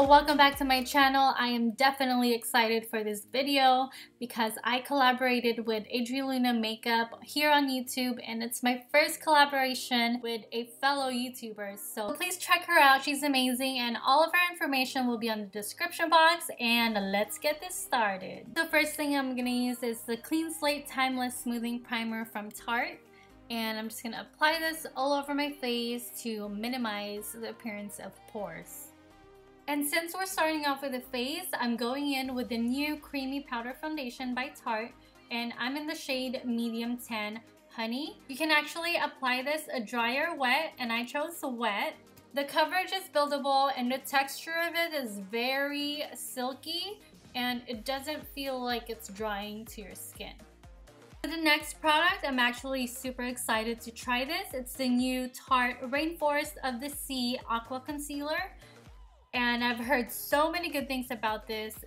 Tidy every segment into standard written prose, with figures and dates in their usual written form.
welcome back to my channel. I am definitely excited for this video because I collaborated with ADRILUNAMAKEUP here on YouTube, and it's my first collaboration with a fellow YouTuber. So please check her out. She's amazing, and all of her information will be on the description box, and let's get this started. The first thing I'm gonna use is the Clean Slate Timeless Smoothing Primer from Tarte. And I'm just going to apply this all over my face to minimize the appearance of pores. And since we're starting off with the face, I'm going in with the new Creamy Powder Foundation by Tarte. And I'm in the shade Medium 10 Honey. You can actually apply this dry or wet, and I chose wet. The coverage is buildable and the texture of it is very silky, and it doesn't feel like it's drying to your skin. For the next product, I'm actually super excited to try this. It's the new Tarte Rainforest of the Sea Aqua Concealer. And I've heard so many good things about this.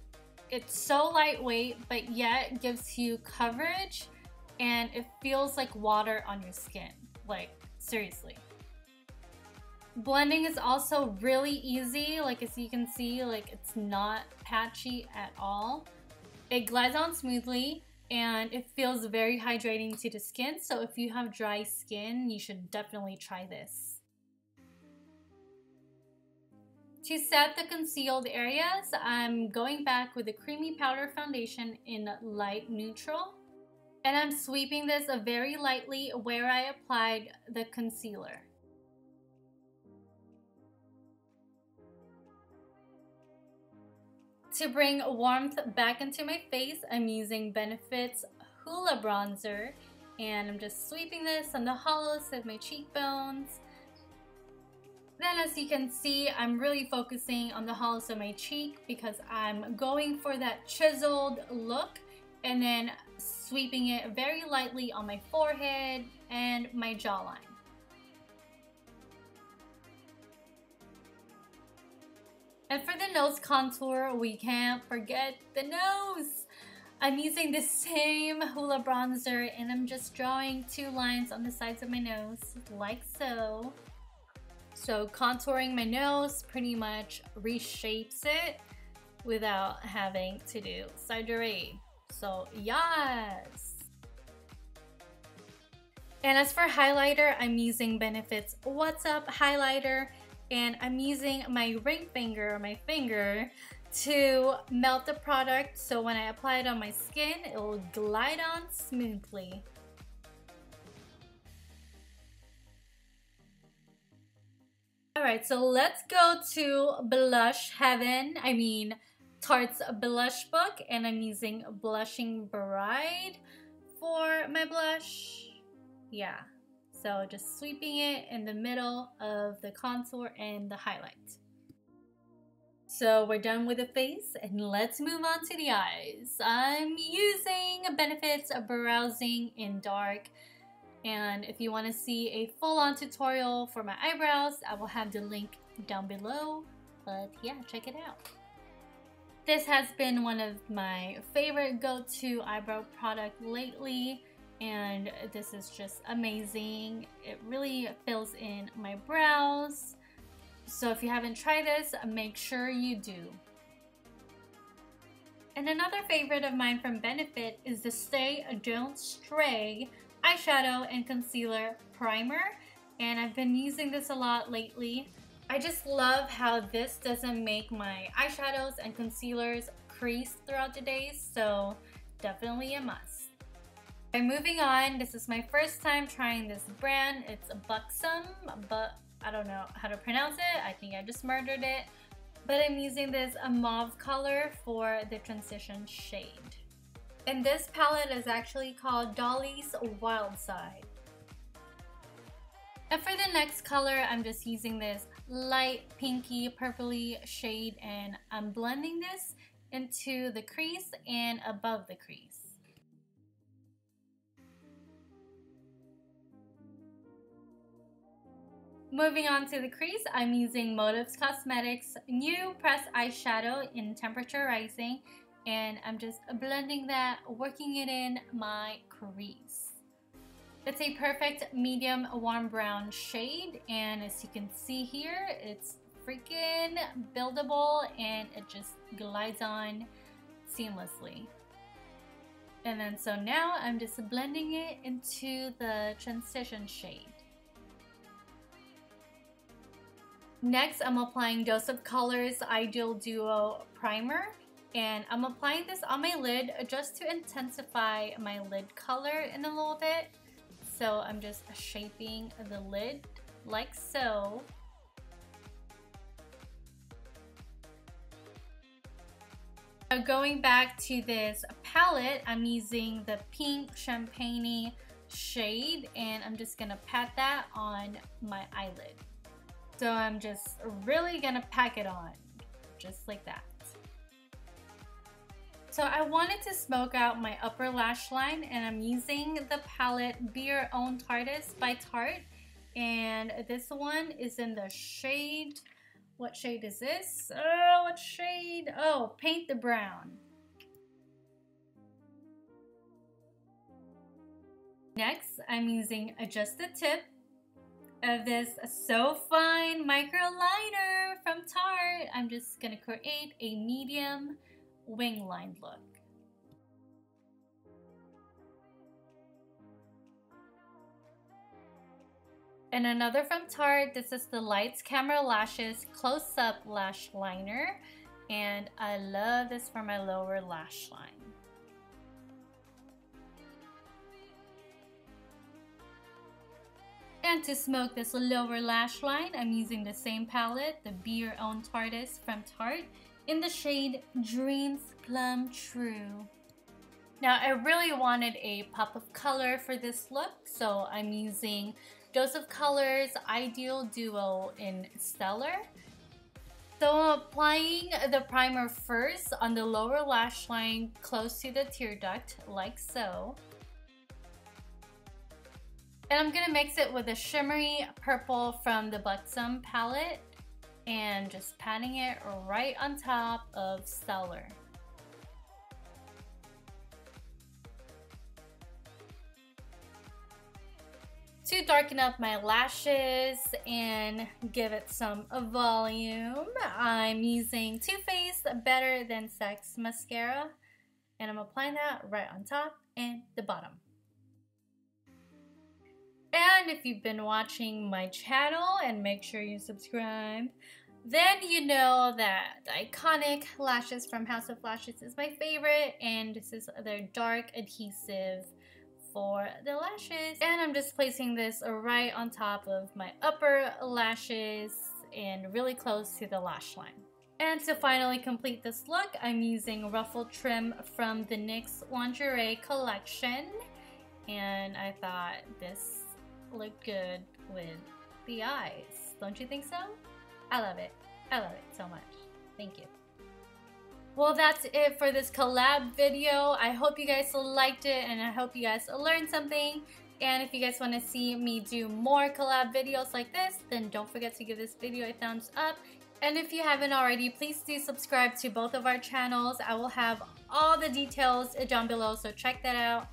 It's so lightweight, but yet gives you coverage, and it feels like water on your skin. Like, seriously. Blending is also really easy. Like, as you can see, like, it's not patchy at all. It glides on smoothly, and it feels very hydrating to the skin. So if you have dry skin, you should definitely try this. To set the concealed areas, I'm going back with the Creamy Powder Foundation in light neutral. And I'm sweeping this very lightly where I applied the concealer. To bring warmth back into my face, I'm using Benefit's Hoola Bronzer, and I'm just sweeping this on the hollows of my cheekbones. Then, as you can see, I'm really focusing on the hollows of my cheek because I'm going for that chiseled look, and then sweeping it very lightly on my forehead and my jawline. And for the nose contour, we can't forget the nose. I'm using the same Hoola bronzer, and I'm just drawing two lines on the sides of my nose, like so. So contouring my nose pretty much reshapes it without having to do surgery. So yes! And as for highlighter, I'm using Benefit's What's Up highlighter. And I'm using my ring finger, my finger, to melt the product, so when I apply it on my skin, it will glide on smoothly. Alright, so let's go to Blush Heaven. I mean, Tarte's Blush Book, and I'm using Blushing Bride for my blush. Yeah. So just sweeping it in the middle of the contour and the highlight. So we're done with the face, and let's move on to the eyes. I'm using Benefit's Browsing in Dark. And if you want to see a full-on tutorial for my eyebrows, I will have the link down below. But yeah, check it out. This has been one of my favorite go-to eyebrow product lately. And this is just amazing. It really fills in my brows. So if you haven't tried this, make sure you do. And another favorite of mine from Benefit is the Stay Don't Stray eyeshadow and concealer primer. And I've been using this a lot lately. I just love how this doesn't make my eyeshadows and concealers crease throughout the day. So definitely a must. Moving on, this is my first time trying this brand. It's Buxom, but I don't know how to pronounce it. I think I just murdered it. But I'm using this mauve color for the transition shade. And this palette is actually called Dolly's Wild Side. And for the next color, I'm just using this light pinky purpley shade, and I'm blending this into the crease and above the crease. Moving on to the crease, I'm using Motives Cosmetics new pressed eyeshadow in Temperature Rising, and I'm just blending that, working it in my crease. It's a perfect medium warm brown shade, and as you can see here, it's freaking buildable and it just glides on seamlessly. And then so now I'm just blending it into the transition shade. Next, I'm applying Dose of Colors Ideal Duo Primer, and I'm applying this on my lid just to intensify my lid color in a little bit. So I'm just shaping the lid like so. Now going back to this palette, I'm using the pink champagne shade, and I'm just gonna pat that on my eyelid. So I'm just really gonna pack it on, just like that. So I wanted to smoke out my upper lash line, and I'm using the palette Be Your Own Tarteist by Tarte. And this one is in the shade, what shade is this? Oh, what shade? Oh, Paint the Brown. Next, I'm using Just the Tip of this So Fine micro liner from Tarte. I'm just gonna create a medium wing line look. And another from Tarte, this is the Lights Camera Lashes Close-Up Lash Liner. And I love this for my lower lash line. And to smoke this lower lash line, I'm using the same palette, the Be Your Own Tarteist from Tarte, in the shade Dreams Plum True. Now I really wanted a pop of color for this look, so I'm using Dose of Colors Ideal Duo in Stellar. So I'm applying the primer first on the lower lash line close to the tear duct, like so. And I'm gonna mix it with a shimmery purple from the Buxom palette and just patting it right on top of Stellar. To darken up my lashes and give it some volume, I'm using Too Faced Better Than Sex mascara, and I'm applying that right on top and the bottom. And if you've been watching my channel, and make sure you subscribe, then you know that the iconic lashes from House of Lashes is my favorite, and this is their dark adhesive for the lashes. And I'm just placing this right on top of my upper lashes and really close to the lash line. And to finally complete this look, I'm using ruffle trim from the NYX Lingerie collection, and I thought this looked good with the eyes. Don't you think so? I love it. I love it so much. Thank you. Well, that's it for this collab video. I hope you guys liked it, and I hope you guys learned something. And if you guys want to see me do more collab videos like this, then don't forget to give this video a thumbs up. And if you haven't already, please do subscribe to both of our channels. I will have all the details down below, so check that out.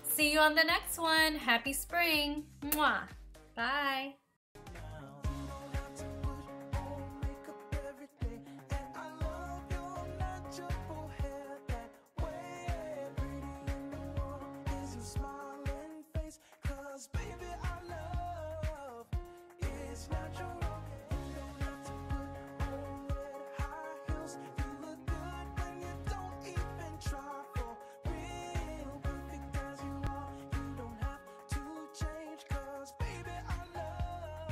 See you on the next one. Happy spring. Mwah. Bye.